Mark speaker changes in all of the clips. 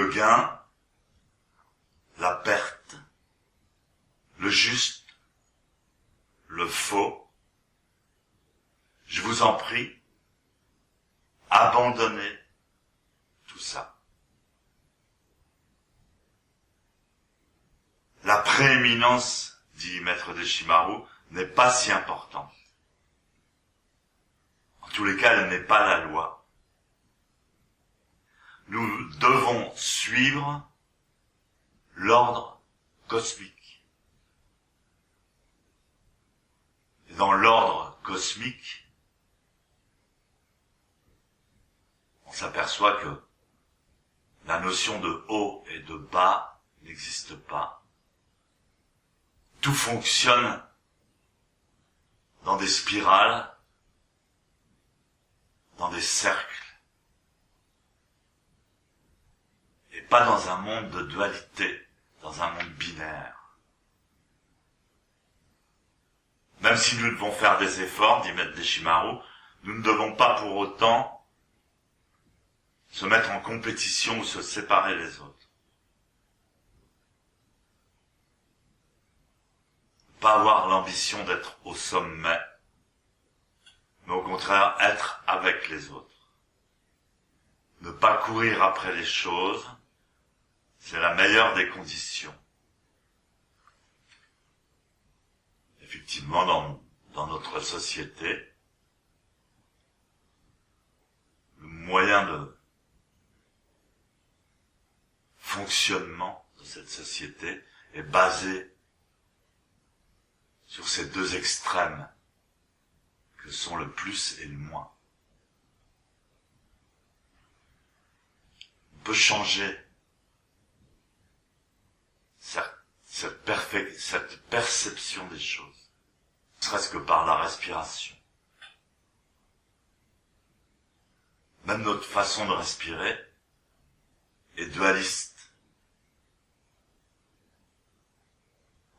Speaker 1: le gain, la perte, le juste, le faux. Je vous en prie, abandonnez tout ça. La prééminence, dit Maître Deshimaru, n'est pas si importante. En tous les cas, elle n'est pas la loi. Nous devons suivre l'ordre cosmique. Et dans l'ordre cosmique, on s'aperçoit que la notion de haut et de bas n'existe pas. Tout fonctionne dans des spirales, dans des cercles, et pas dans un monde de dualité, dans un monde binaire. Même si nous devons faire des efforts, dit Maître Deshimaru, nous ne devons pas pour autant se mettre en compétition ou se séparer les autres. Pas avoir l'ambition d'être au sommet, mais au contraire être avec les autres. Ne pas courir après les choses, c'est la meilleure des conditions. Effectivement, dans notre société, le moyen de fonctionnement de cette société est basé sur ces deux extrêmes que sont le plus et le moins. On peut changer cette perception des choses, ne serait-ce que par la respiration. Même notre façon de respirer est dualiste.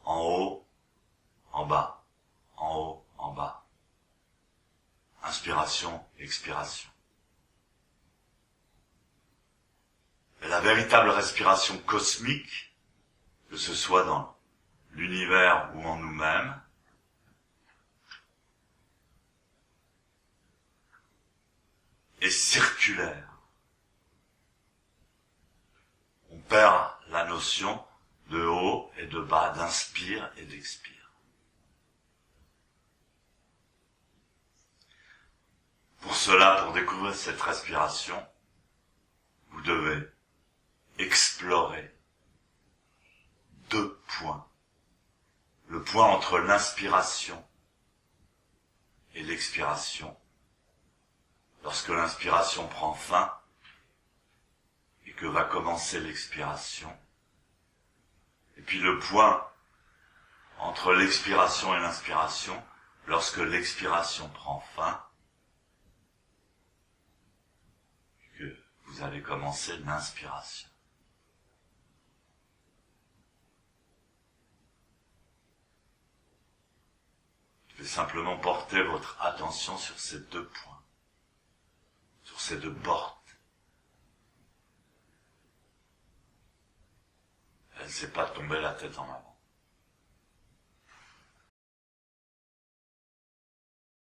Speaker 1: En haut, en bas, en haut, en bas. Inspiration, expiration. Et la véritable respiration cosmique, que ce soit dans l'univers ou en nous-mêmes, est circulaire. On perd la notion de haut et de bas, d'inspire et d'expire. Pour cela, pour découvrir cette respiration, vous devez explorer deux points. Le point entre l'inspiration et l'expiration. Lorsque l'inspiration prend fin et que va commencer l'expiration. Et puis le point entre l'expiration et l'inspiration, lorsque l'expiration prend fin, que vous avez commencé l'inspiration. Je vais simplement porter votre attention sur ces deux points, sur ces deux portes. Elle ne s'est pas tombée la tête en avant.